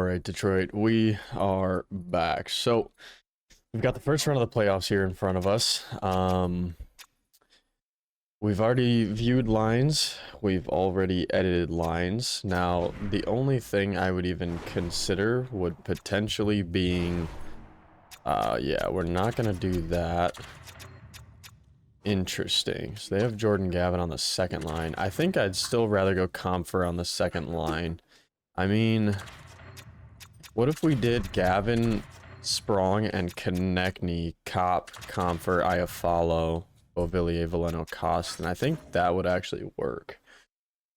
right, Detroit, we are back. So we've got the first round of the playoffs here in front of us. We've already viewed lines. We've already edited lines. Now, the only thing I would even consider would potentially being, yeah, we're not gonna do that. Interesting. So they have Jordan Gavin on the second line. I think I'd still rather go Comfer on the second line. I mean, what if we did Gavin, Sprong, and Konechny, Cop, Comfer, Iafallo, Beauvillier, Valeno, Cost, and I think that would actually work.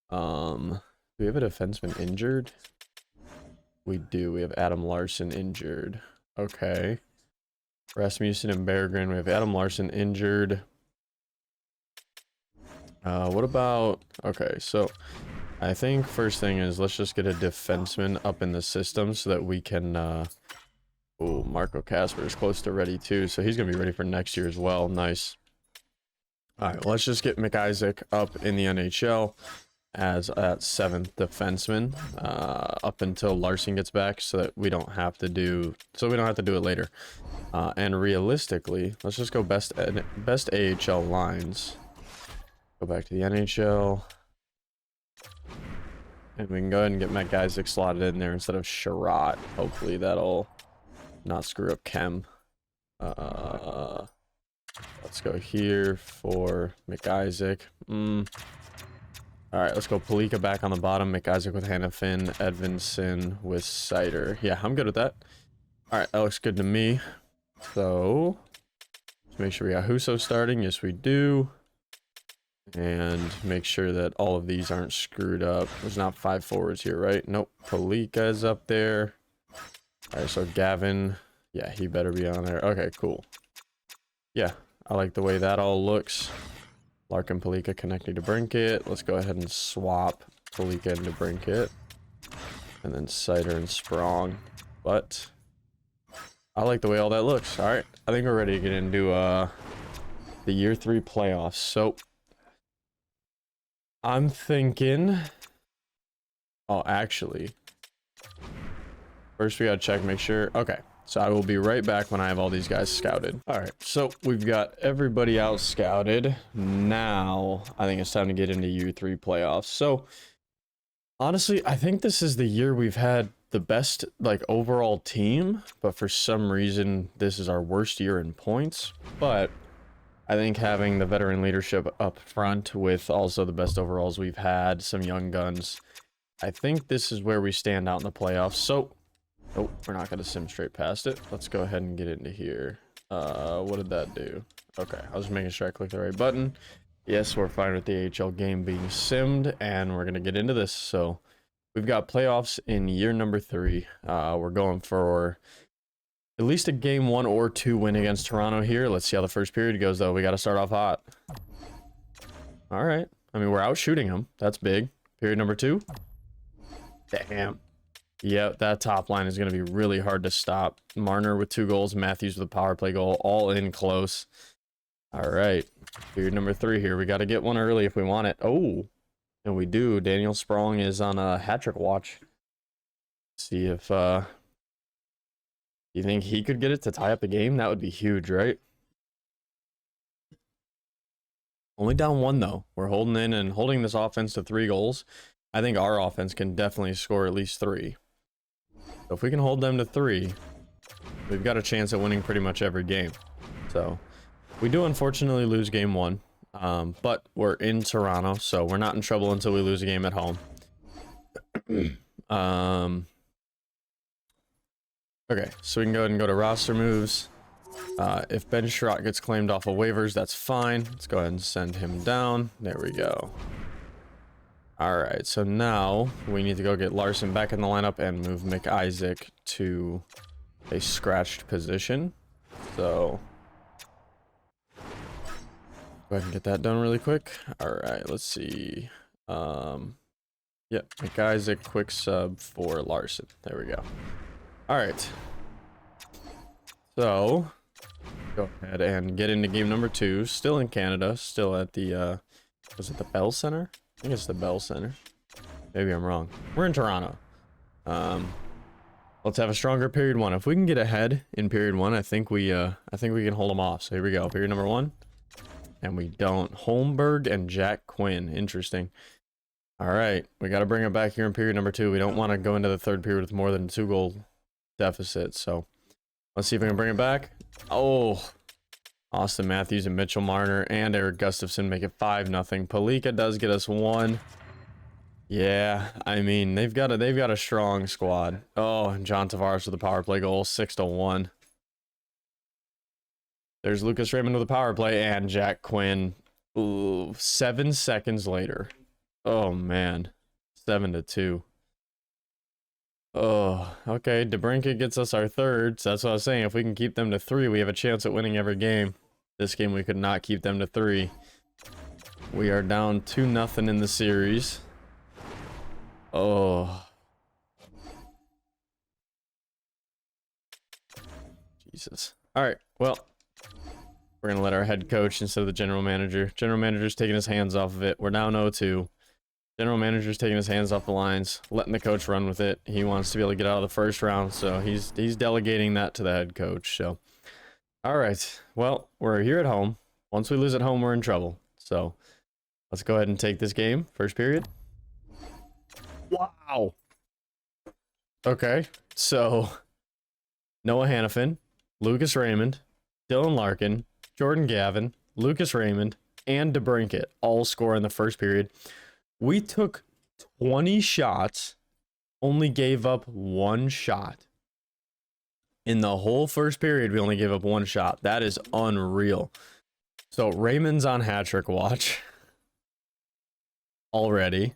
Do we have a defenseman injured? We do. We have Adam Larson injured. Okay. Rasmussen and Berggren. We have Adam Larson injured. What about... Okay, so I think first thing is let's just get a defenseman up in the system so that we can... Oh, Marco Casper is close to ready too, so he's going to be ready for next year as well. Nice. Alright, well, let's just get McIsaac up in the NHL as at 7th defenseman up until Larson gets back so that we don't have to do... So we don't have to do it later. And realistically, let's just go best AHL lines. Go back to the NHL. And we can go ahead and get McIsaac slotted in there instead of Sherratt. Hopefully that'll not screw up Chem. Let's go here for McIsaac. Alright, let's go Palika back on the bottom. McIsaac with Hannafin. Edvinson with Sider. Yeah, I'm good with that. Alright, that looks good to me. So, let's make sure we got Husso starting. Yes, we do. And make sure that all of these aren't screwed up. There's not 5 forwards here, right? Nope. Palika is up there. Alright, so Gavin. Yeah, he better be on there. Okay, cool. Yeah, I like the way that all looks. Larkin, Palika connecting to Brinkett. Let's go ahead and swap Palika into Brinkett. And then Sider and Sprong. But I like the way all that looks. Alright, I think we're ready to get into the year 3 playoffs. So I'm thinking... Oh, actually... First we gotta check, make sure... Okay, so I will be right back when I have all these guys scouted. Alright, so we've got everybody out scouted. Now, I think it's time to get into year 3 playoffs. So, honestly, I think this is the year we've had the best, like, overall team. But for some reason, this is our worst year in points. But I think having the veteran leadership up front with also the best overalls we've had, some young guns, I think this is where we stand out in the playoffs. So, oh, we're not going to sim straight past it. Let's go ahead and get into here. What did that do? Okay, I was making sure I clicked the right button. Yes, we're fine with the AHL game being simmed, and we're going to get into this. So, we've got playoffs in year number 3. We're going for at least a game 1 or 2 win against Toronto here. Let's see how the first period goes, though. We got to start off hot. All right. I mean, we're out shooting them. That's big. Period number 2. Damn. Yeah, that top line is going to be really hard to stop. Marner with 2 goals. Matthews with a power play goal. All in close. All right. Period number 3 here. We got to get one early if we want it. Oh, and we do. Daniel Sprong is on a hat-trick watch. See if... You think he could get it to tie up the game? That would be huge, right? Only down 1, though. We're holding in and holding this offense to 3 goals. I think our offense can definitely score at least 3. So if we can hold them to 3, we've got a chance at winning pretty much every game. So we do unfortunately lose game 1. But we're in Toronto, so we're not in trouble until we lose a game at home. Okay, so we can go ahead and go to roster moves. If Ben Sherratt gets claimed off of waivers, that's fine. Let's go ahead and send him down. There we go. Alright, so now we need to go get Larson back in the lineup and move McIsaac to a scratched position. So, go ahead and get that done really quick. Alright, let's see. Yep, McIsaac, quick sub for Larson. There we go. Alright. So, go ahead and get into game number 2. Still in Canada. Still at the, was it the Bell Center? I think it's the Bell Center. Maybe I'm wrong. We're in Toronto. Let's have a stronger period one. If we can get ahead in period one, I think we can hold them off. So here we go. Period number one. And we don't. Holmberg and Jack Quinn. Interesting. All right. We got to bring it back here in period number two. We don't want to go into the third period with more than 2 goal deficit. So let's see if we can bring it back. Oh, Austin Matthews and Mitchell Marner and Eric Gustafson make it 5-0. Palika does get us 1. Yeah, I mean, they've got a strong squad. Oh, and John Tavares with the power play goal, 6-1. There's Lucas Raymond with a power play and Jack Quinn. Ooh, 7 seconds later. Oh man, 7-2. Oh, okay. DeBrincat gets us our third. So that's what I was saying. If we can keep them to 3, we have a chance at winning every game. This game, we could not keep them to 3. We are down 2-0 in the series. Oh. Jesus. All right. Well, we're going to let our head coach instead of the general manager. General manager's taking his hands off of it. We're down 0-2. General manager's taking his hands off the lines, letting the coach run with it. He wants to be able to get out of the first round, so he's delegating that to the head coach. So, all right. Well, we're here at home. Once we lose at home, we're in trouble. So, let's go ahead and take this game. First period. Wow. Okay. So, Noah Hannafin, Lucas Raymond, Dylan Larkin, Jordan Gavin, Lucas Raymond, and DeBrincat all score in the first period. We took 20 shots, only gave up 1 shot. In the whole first period, we only gave up 1 shot. That is unreal. So Raymond's on hat trick watch already.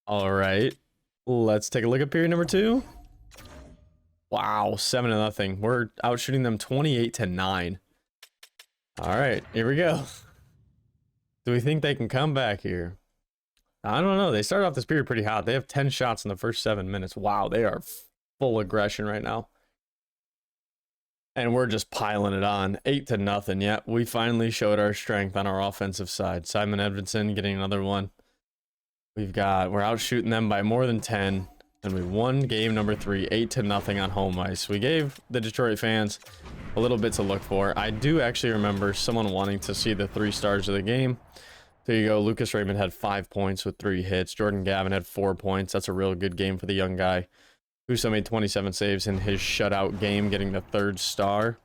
All right, let's take a look at period number 2. Wow, 7-0. We're outshooting them 28-9. All right, here we go. Do we think they can come back here? I don't know. They started off this period pretty hot. They have 10 shots in the first 7 minutes. Wow, they are full aggression right now. And we're just piling it on. 8-0. Yeah, we finally showed our strength on our offensive side. Simon Edvinson getting another one. We're out shooting them by more than 10. And we won game number 3, 8-0 on home ice. We gave the Detroit fans a little bit to look for. I do actually remember someone wanting to see the 3 stars of the game. There you go. Lucas Raymond had 5 points with 3 hits. Jordan Gavin had 4 points. That's a real good game for the young guy. Husso made 27 saves in his shutout game, getting the 3rd star.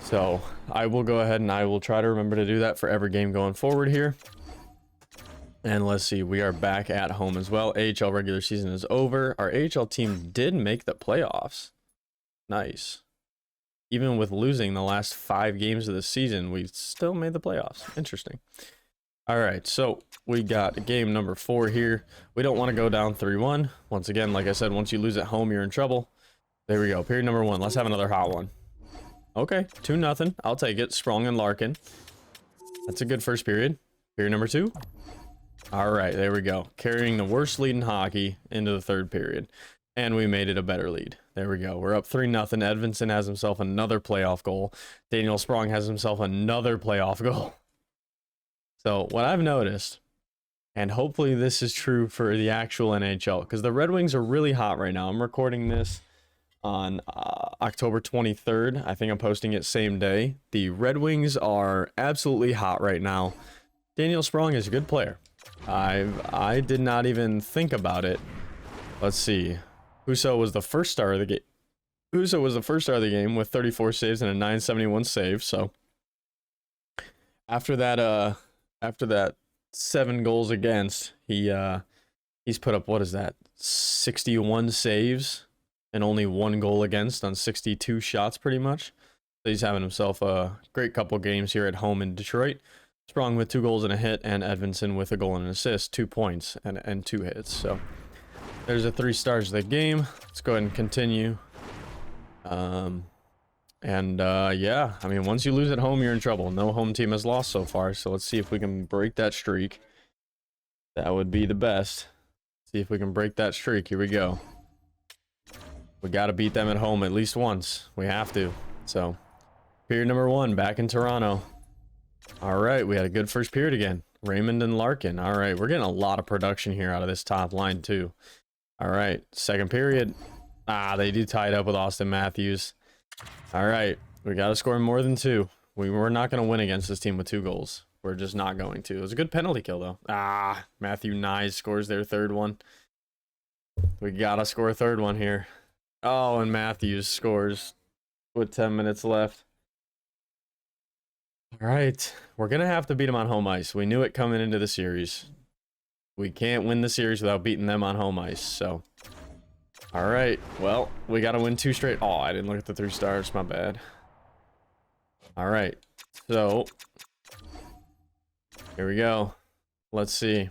So I will go ahead and I will try to remember to do that for every game going forward here. And let's see, we are back at home as well. AHL regular season is over. Our AHL team did make the playoffs. Nice. Even with losing the last 5 games of the season, we still made the playoffs. Interesting. All right, so we got game number 4 here. We don't want to go down 3-1. Once again, like I said, once you lose at home, you're in trouble. There we go. Period number 1. Let's have another hot one. Okay, 2-0. I'll take it. Sprong and Larkin. That's a good first period. Period number 2. All right, there we go. Carrying the worst lead in hockey into the 3rd period. And we made it a better lead. There we go. We're up 3-0. Edvinson has himself another playoff goal. Daniel Sprong has himself another playoff goal. So what I've noticed, and hopefully this is true for the actual NHL, because the Red Wings are really hot right now. I'm recording this on October 23rd. I think I'm posting it same day. The Red Wings are absolutely hot right now. Daniel Sprong is a good player. I did not even think about it. Let's see. Husso was the first star of the game. Husso was the first star of the game with 34 saves and a 971 save. So after that 7 goals against, he's put up, what is that? 61 saves and only 1 goal against on 62 shots pretty much. So he's having himself a great couple games here at home in Detroit. Sprong with 2 goals and a hit, and Edvinson with a goal and an assist, 2 points and 2 hits. So there's the 3 stars of the game. Let's go ahead and continue. Yeah, I mean, once you lose at home, you're in trouble. No home team has lost so far, so let's see if we can break that streak. That would be the best. See if we can break that streak. Here we go. We got to beat them at home at least once. We have to. So, period number 1, back in Toronto. All right, we had a good first period again. Raymond and Larkin. All right, we're getting a lot of production here out of this top line too. All right, second period. Ah, they do tie it up with Austin Matthews. All right, we got to score more than 2. We're not going to win against this team with 2 goals. We're just not going to. It was a good penalty kill, though. Ah, Matthew Nyes scores their 3rd one. We got to score a 3rd one here. Oh, and Matthews scores with 10 minutes left. All right, we're going to have to beat them on home ice. We knew it coming into the series. We can't win the series without beating them on home ice, so... All right, well, we got to win 2 straight. Oh, I didn't look at the 3 stars. My bad. All right, so... Here we go. Let's see.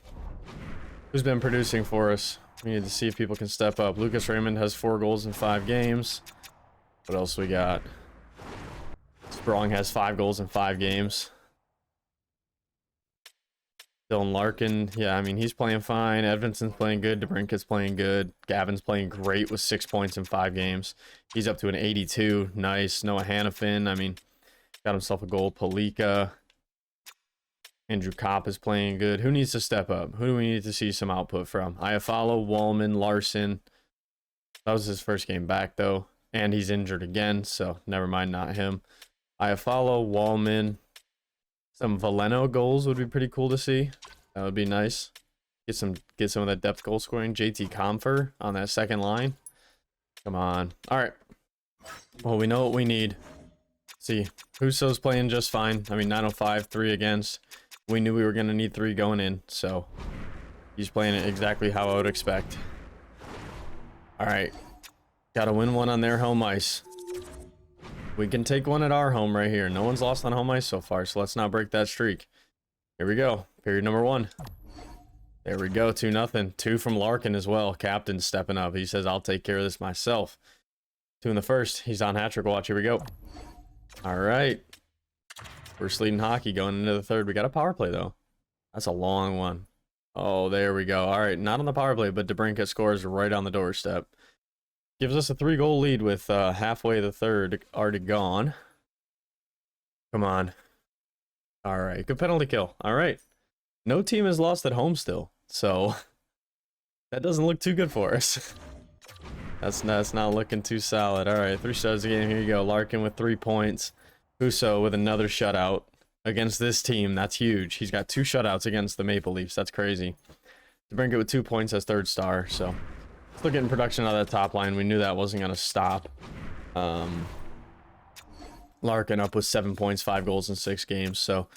Who's been producing for us? We need to see if people can step up. Lucas Raymond has 4 goals in 5 games. What else we got? Sprong has 5 goals in 5 games. Dylan Larkin, yeah, I mean, he's playing fine. Edvinson's playing good. DeBrincat's playing good. Gavin's playing great with 6 points in 5 games. He's up to an 82. Nice. Noah Hannafin, I mean, got himself a goal. Palika. Andrew Kopp is playing good. Who needs to step up? Who do we need to see some output from? Iafallo, Wallman, Larson. That was his first game back, though. And he's injured again, so never mind, not him. Iafallo, Wallman. Some Valeno goals would be pretty cool to see. That would be nice. Get some of that depth goal scoring. JT Comfer on that second line. Come on. All right. Well, we know what we need. See, Husso's playing just fine. I mean, 905, 3 against. We knew we were going to need 3 going in, so he's playing it exactly how I would expect. All right. Got to win one on their home ice. We can take one at our home right here. No one's lost on home ice so far, so let's not break that streak. Here we go. Period number 1. There we go. 2-0. 2 from Larkin as well. Captain stepping up. He says, I'll take care of this myself. 2 in the first. He's on hat trick watch. Here we go. All right. First leading hockey going into the 3rd. We got a power play, though. That's a long one. Oh, there we go. All right. Not on the power play, but DeBrincat scores right on the doorstep. Gives us a 3-goal lead with halfway the 3rd already gone. Come on. All right. Good penalty kill. All right. No team has lost at home still. So that doesn't look too good for us. That's not looking too solid. All right. 3 stars again. Here you go. Larkin with 3 points. Husso with another shutout against this team. That's huge. He's got 2 shutouts against the Maple Leafs. That's crazy. To bring it with 2 points as 3rd star. So still getting production out of that top line. We knew that wasn't going to stop. Larkin up with 7 points, 5 goals in 6 games. So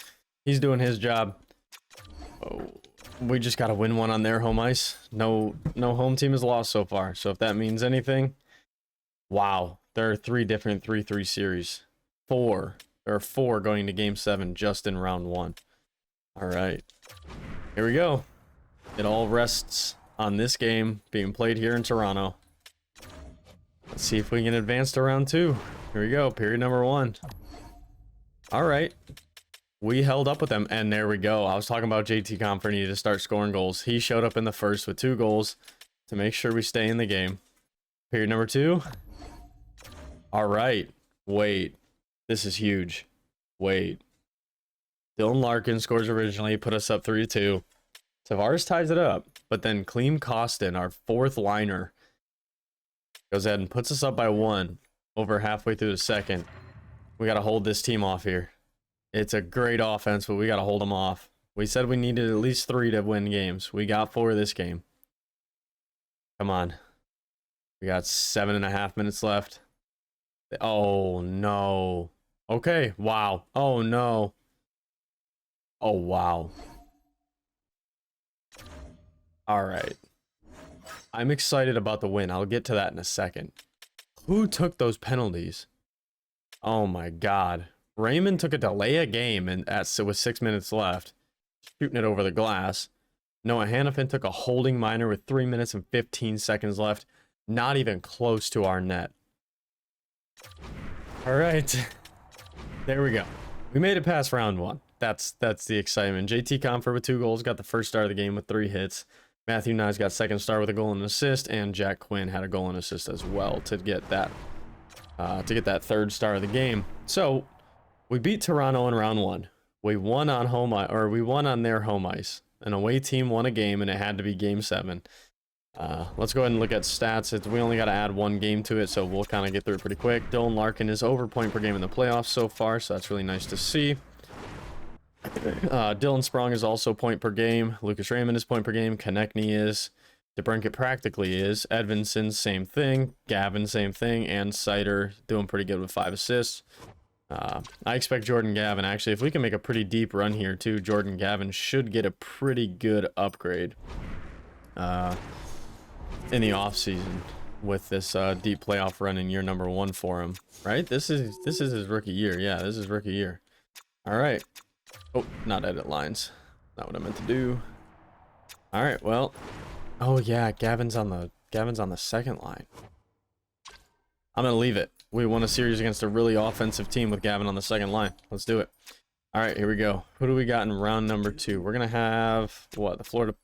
he's doing his job. Oh, we just got to win one on their home ice. No home team has lost so far. So if that means anything, wow. There are 3 different 3-3 series. 4. There are 4 going to game 7 just in round 1. All right. Here we go. It all rests on this game being played here in Toronto. Let's see if we can advance to round 2. Here we go. Period number 1. All right. We held up with them, and there we go. I was talking about JT Comfer needed to start scoring goals. He showed up in the first with 2 goals to make sure we stay in the game. Period number 2. All right. Wait. This is huge. Wait. Dylan Larkin scores originally, put us up 3-2. Tavares ties it up, but then Clem Costin, our 4th liner, goes ahead and puts us up by 1 over halfway through the 2nd. We got to hold this team off here. It's a great offense, but we got to hold them off. We said we needed at least 3 to win games. We got 4 this game. Come on. We got 7.5 minutes left. Oh, no. Okay. Wow. Oh, no. Oh, wow. All right. I'm excited about the win. I'll get to that in a second. Who took those penalties? Oh, my God. Raymond took a delay a game with 6 minutes left, shooting it over the glass. Noah Hannafin took a holding minor with 3 minutes and 15 seconds left. Not even close to our net. All right. There we go. We made it past round 1. That's the excitement. JT Comfer with 2 goals, got the first star of the game with 3 hits. Matthew Nyes got 2nd star with a goal and an assist, and Jack Quinn had a goal and assist as well to get that 3rd star of the game. So we beat Toronto in round 1. We won on we won on their home ice. An away team won a game, and it had to be game 7. Let's go ahead and look at stats. We only got to add one game to it, so we'll kind of get through it pretty quick. Dylan Larkin is over point per game in the playoffs so far, so that's really nice to see. Dylan Sprong is also point per game. Lucas Raymond is point per game. Konechny is. DeBrincat practically is. Edvinson, same thing. Gavin, same thing. And Sider doing pretty good with 5 assists. I expect Jordan Gavin, actually, if we can make a pretty deep run here too, Jordan Gavin should get a pretty good upgrade in the offseason with this deep playoff run in year number 1 for him, right? This is his rookie year. Yeah, this is rookie year. All right. Oh, not edit lines. Not what I meant to do. All right, well. Oh yeah, Gavin's on the second line. I'm gonna leave it. We won a series against a really offensive team with Gavin on the second line. Let's do it. All right, here we go. Who do we got in round number 2? We're gonna have what? The Florida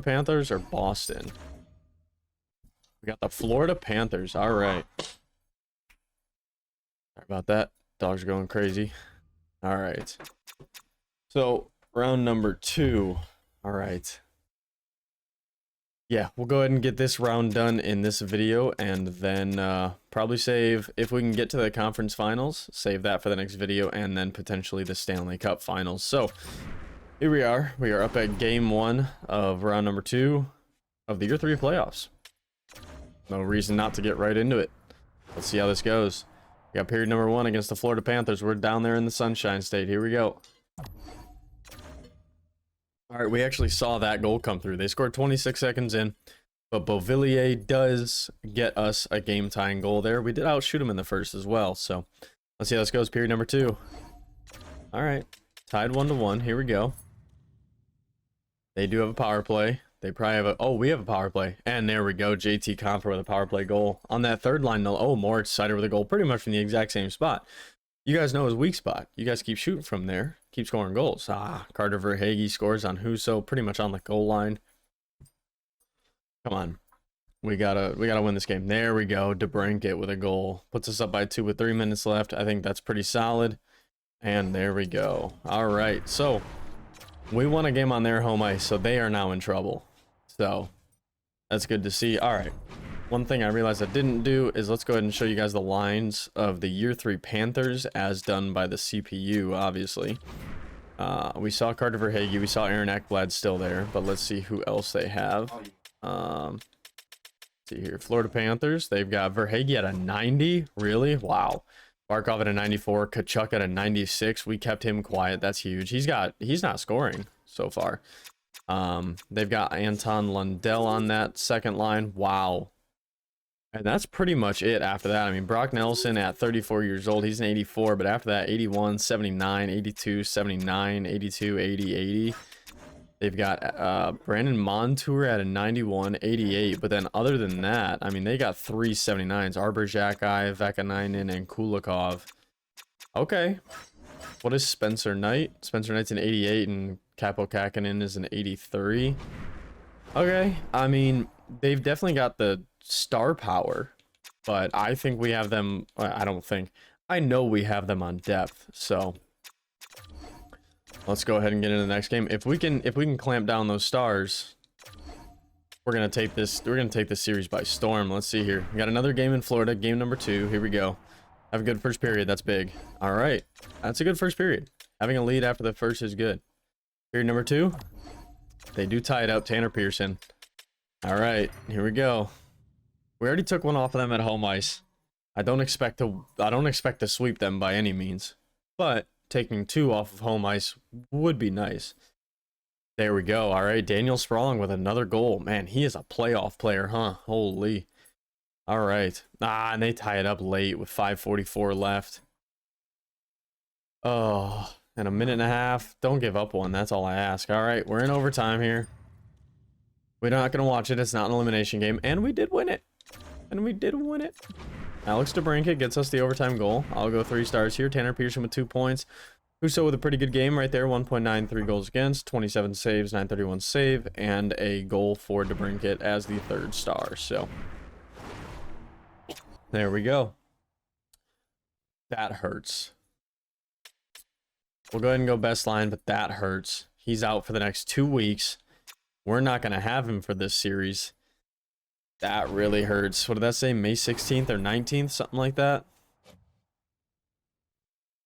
Panthers or Boston? We got the Florida Panthers. All right. Sorry about that. Dogs are going crazy. All right. So round number 2. All right. Yeah, we'll go ahead and get this round done in this video, and then probably save, if we can get to the conference finals, save that for the next video, and then potentially the Stanley Cup finals. So here we are. We are up at game 1 of round number 2 of the year 3 playoffs. No reason not to get right into it. Let's see how this goes. We got period number 1 against the Florida Panthers. We're down there in the Sunshine State. Here we go. All right, we actually saw that goal come through. They scored 26 seconds in, but Beauvillier does get us a game-tying goal there. We did outshoot him in the first as well, so let's see how this goes. Period number 2. All right, tied 1-1. Here we go. They do have a power play. They probably have a... Oh, we have a power play. And there we go. JT Compher with a power play goal. On that third line, no. Oh, Moritz Sider with a goal pretty much from the exact same spot. You guys know his weak spot. You guys keep shooting from there. Keep scoring goals. Carter Verhaeghe scores on Husso, pretty much on the goal line. Come on. We gotta win this game. There we go. DeBrincat with a goal. Puts us up by 2 with 3 minutes left. I think that's pretty solid. And there we go. All right. So we won a game on their home ice, so they are now in trouble. So that's good to see. All right. One thing I realized I didn't do is let's go ahead and show you guys the lines of the year 3 Panthers as done by the CPU, obviously. We saw Carter Verhaeghe, we saw Aaron Ekblad still there, but let's see who else they have. See here, Florida Panthers, they've got Verhaeghe at a 90, really? Wow. Barkov at a 94, Kachuk at a 96. We kept him quiet, that's huge. He's not scoring so far. They've got Anton Lundell on that second line. Wow. And that's pretty much it after that. I mean, Brock Nelson at 34 years old, he's an 84, but after that, 81, 79, 82, 79, 82, 80, 80. They've got Brandon Montour at a 91, 88, but then other than that, I mean, they got 3 79s, Arbor-Xhekaj, Vekanainen, and Kulikov. Okay. What is Spencer Knight? Spencer Knight's an 88, and Capo Kakinen is an 83. Okay, I mean, they've definitely got the star power, but I think we have them. I know we have them on depth, so let's go ahead and get into the next game. If we can clamp down those stars, we're gonna take this series by storm. Let's see here. We got another game in Florida, game number 2. Here we go. Have a good first period. That's big. All right, that's a good first period. Having a lead after the first is good. Period number 2, they do tie it up. Tanner Pearson. All right, here we go. We already took one off of them at home ice. I don't expect to sweep them by any means, but taking 2 off of home ice would be nice. There we go. All right, Daniel Sprong with another goal. Man, he is a playoff player, huh? Holy. All right. And they tie it up late with 5:44 left. Oh, and a minute and a half. Don't give up one. That's all I ask. All right, we're in overtime here. We're not going to watch it. It's not an elimination game, and we did win it. Alex DeBrincat gets us the overtime goal. I'll go 3 stars here. Tanner Pearson with 2 points. Husso with a pretty good game right there. 1.93 goals against, 27 saves, 931 save, and a goal for DeBrincat as the 3rd star. So there we go. That hurts. We'll go ahead and go best line, but that hurts. He's out for the next 2 weeks. We're not going to have him for this series. That really hurts. What did that say? May 16th or 19th? Something like that.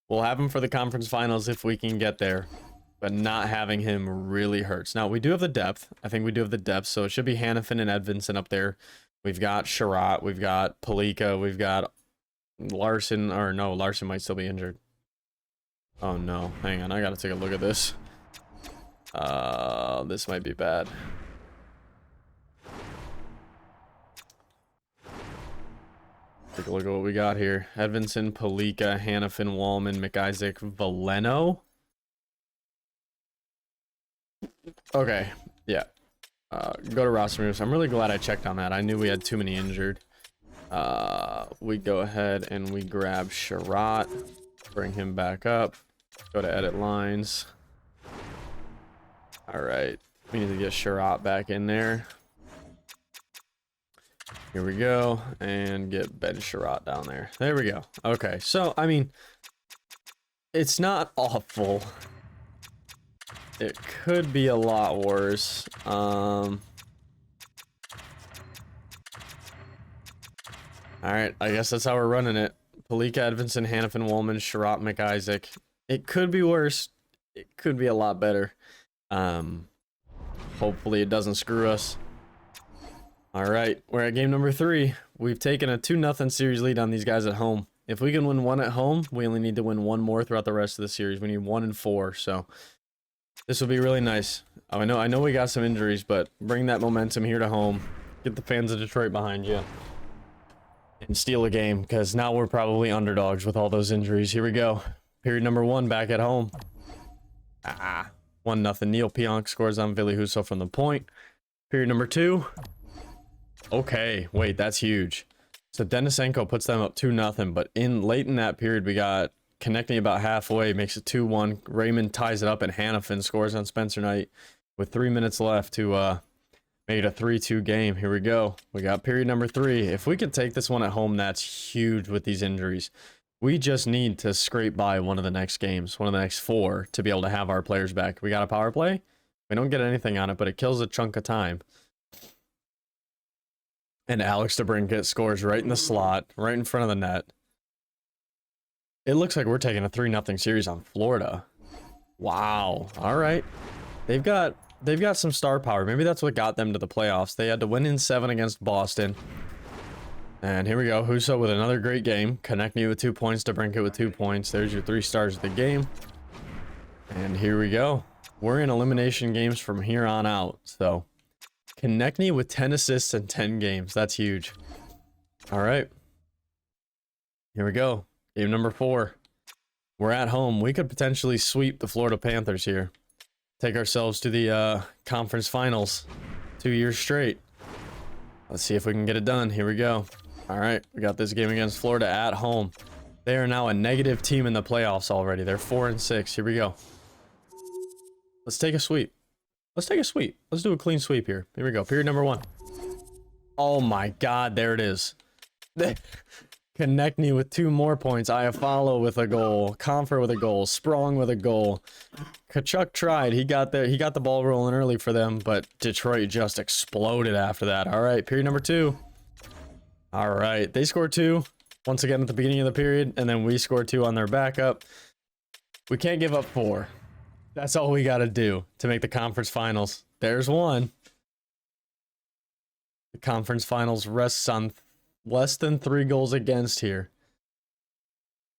We'll have him for the conference finals if we can get there. But not having him really hurts. Now, we do have the depth. I think we do have the depth. So it should be Hannafin and Edvinson up there. We've got Sherratt. We've got Palika. We've got Larson. Or no, Larson might still be injured. Oh, no. Hang on. I got to take a look at this. This might be bad. Take a look at what we got here. Edvinson, Palika, Hannafin, Wallman, McIsaac, Valeno. Okay, yeah. Go to roster moves. I'm really glad I checked on that. I knew we had too many injured. We go ahead and we grab Sherratt. Bring him back up. Go to edit lines. All right. We need to get Sherratt back in there. Here we go. And get Ben Sherratt down there. There we go. Okay, so, I mean, it's not awful. It could be a lot worse. Alright, I guess that's how we're running it. Palika, Edvinson, Hannafin, Wallman, Sherratt, McIsaac. It could be worse. It could be a lot better. Hopefully it doesn't screw us. Alright, we're at game number 3. We've taken a 2-0 series lead on these guys at home. If we can win 1 at home, we only need to win 1 more throughout the rest of the series. We need 1 and 4, so this will be really nice. I know we got some injuries, but bring that momentum here to home. Get the fans of Detroit behind you. And steal a game, because now we're probably underdogs with all those injuries. Here we go. Period number 1 back at home. 1-0. Neil Pionk scores on Ville Husso from the point. Period number 2. Okay, wait, that's huge. So Denisenko puts them up 2-0, but late in that period, we got connecting about halfway, makes it 2-1. Raymond ties it up, and Hannafin scores on Spencer Knight with 3 minutes left to make it a 3-2 game. Here we go. We got period number 3. If we could take this one at home, that's huge with these injuries. We just need to scrape by one of the next games, one of the next 4, to be able to have our players back. We got a power play. We don't get anything on it, but it kills a chunk of time. And Alex DeBrincat scores right in the slot, right in front of the net. It looks like we're taking a 3-0 series on Florida. Wow. All right. They've got some star power. Maybe that's what got them to the playoffs. They had to win in 7 against Boston. And here we go. Husso with another great game. Konechny with 2 points. DeBrincat with 2 points. There's your 3 stars of the game. And here we go. We're in elimination games from here on out. So Konechny with 10 assists in 10 games. That's huge. All right. Here we go. Game number 4. We're at home. We could potentially sweep the Florida Panthers here. Take ourselves to the conference finals 2 years straight. Let's see if we can get it done. Here we go. All right. We got this game against Florida at home. They are now a negative team in the playoffs already. They're 4-6. Here we go. Let's take a sweep. Let's take a sweep. Let's do a clean sweep here. Here we go. Period number 1. Oh my God. There it is. Konechny with 2 more points. Iafallo with a goal. Comfer with a goal. Sprong with a goal. Kachuk tried. He got there. He got the ball rolling early for them, but Detroit just exploded after that. All right, period number 2. All right, they scored 2 once again at the beginning of the period, and then we scored 2 on their backup. We can't give up 4. That's all we got to do to make the conference finals. There's 1. The conference finals rests on less than 3 goals against here.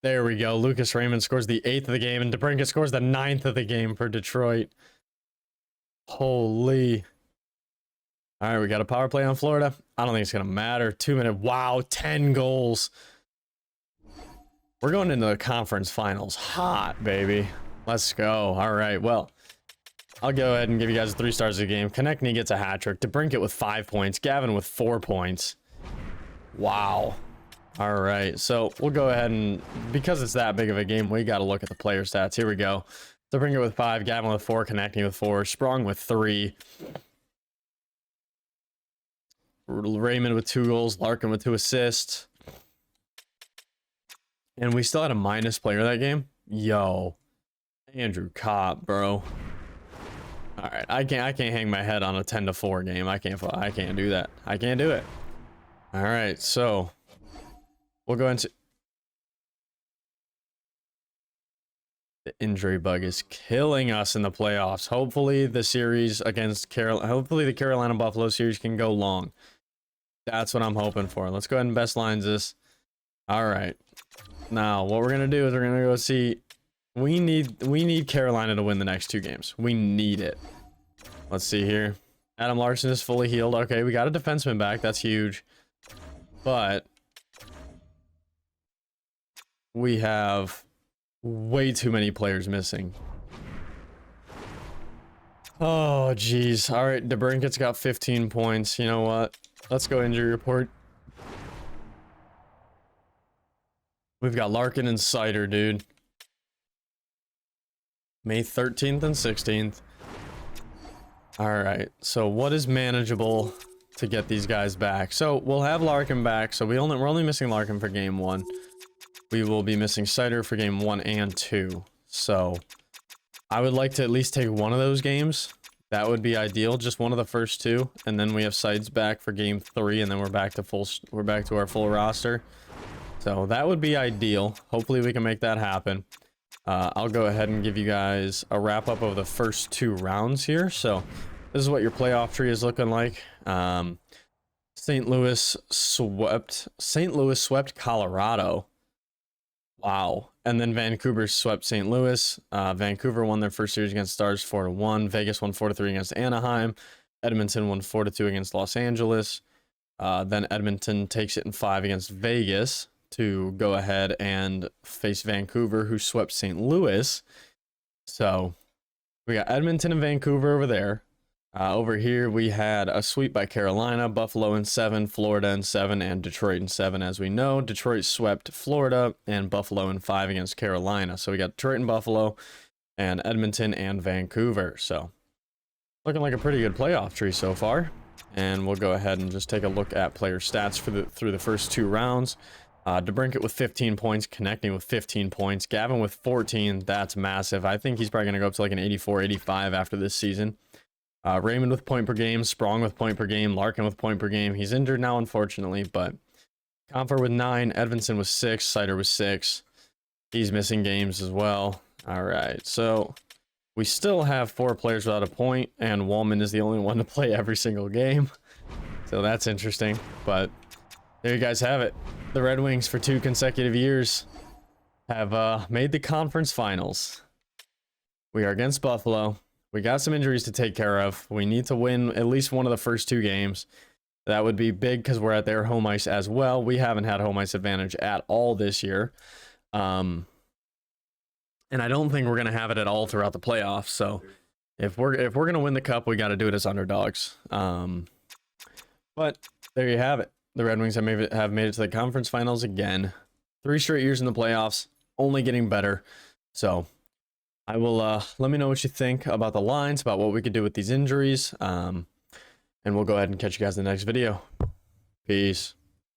There we go. Lucas Raymond scores the 8th of the game, and DeBrincat scores the 9th of the game for Detroit. Holy. All right, we got a power play on Florida. I don't think it's going to matter. 2 minute. Wow, 10 goals. We're going into the conference finals hot, baby. Let's go. All right, well, I'll go ahead and give you guys 3 stars of the game. Konechny gets a hat trick. DeBrincat with 5 points. Gavin with 4 points. Wow. All right, so we'll go ahead and, because it's that big of a game, we got to look at the player stats. Here we go. DeBrincat with 5, Gavin with 4, Konechny with 4, Sprong with 3, Raymond with 2 goals, Larkin with 2 assists, and we still had a minus player that game. Yo, Andrew Kopp, bro. All right, I can't hang my head on a 10-4 game. I can't do that. I can't do it. All right, so we'll go into the injury bug is killing us in the playoffs. Hopefully the series against hopefully the Carolina Buffalo series can go long. That's what I'm hoping for. Let's go ahead and best lines this. All right. Now, what we're going to do is we're going to go see we need Carolina to win the next 2 games. We need it. Let's see here. Adam Larson is fully healed. Okay, we got a defenseman back. That's huge. But we have way too many players missing. Oh, geez. All right, DeBrincat's got 15 points. You know what? Let's go injury report. We've got Larkin and Sider, dude. May 13th and 16th. All right, so what is manageable to get these guys back? So we'll have Larkin back. So we're only missing Larkin for game 1. We will be missing Sider for game 1 and 2. So I would like to at least take one of those games. That would be ideal. Just one of the first 2, and then we have Sides back for game 3, and then we're back to our full roster. So that would be ideal. Hopefully we can make that happen. I'll go ahead and give you guys a wrap up of the first 2 rounds here. So this is what your playoff tree is looking like. St. Louis swept Colorado. Wow. And then Vancouver swept St. Louis. Vancouver won their first series against Stars 4-1. Vegas won 4-3 against Anaheim. Edmonton won 4-2 against Los Angeles. Then Edmonton takes it in 5 against Vegas to go ahead and face Vancouver, who swept St. Louis. So we got Edmonton and Vancouver over there. Over here, we had a sweep by Carolina, Buffalo in 7, Florida in 7, and Detroit in 7. As we know, Detroit swept Florida and Buffalo in 5 against Carolina. So we got Detroit and Buffalo and Edmonton and Vancouver. So looking like a pretty good playoff tree so far. And we'll go ahead and just take a look at player stats through the first 2 rounds. DeBrincat with 15 points, connecting with 15 points. Gavin with 14. That's massive. I think he's probably going to go up to like an 84, 85 after this season. Raymond with point per game, Sprong with point per game, Larkin with point per game. He's injured now, unfortunately, but Comfer with 9, Edvinson with 6, Sider with 6. He's missing games as well. All right, so we still have 4 players without a point, and Wallman is the only one to play every single game. So that's interesting, but there you guys have it. The Red Wings for 2 consecutive years have made the conference finals. We are against Buffalo. We got some injuries to take care of. We need to win at least one of the first 2 games. That would be big because we're at their home ice as well. We haven't had home ice advantage at all this year. And I don't think we're going to have it at all throughout the playoffs. So if we're going to win the cup, we got to do it as underdogs. But there you have it. The Red Wings have made it to the conference finals again. 3 straight years in the playoffs, only getting better. So I will let me know what you think about the lines, about what we could do with these injuries. And we'll go ahead and catch you guys in the next video. Peace.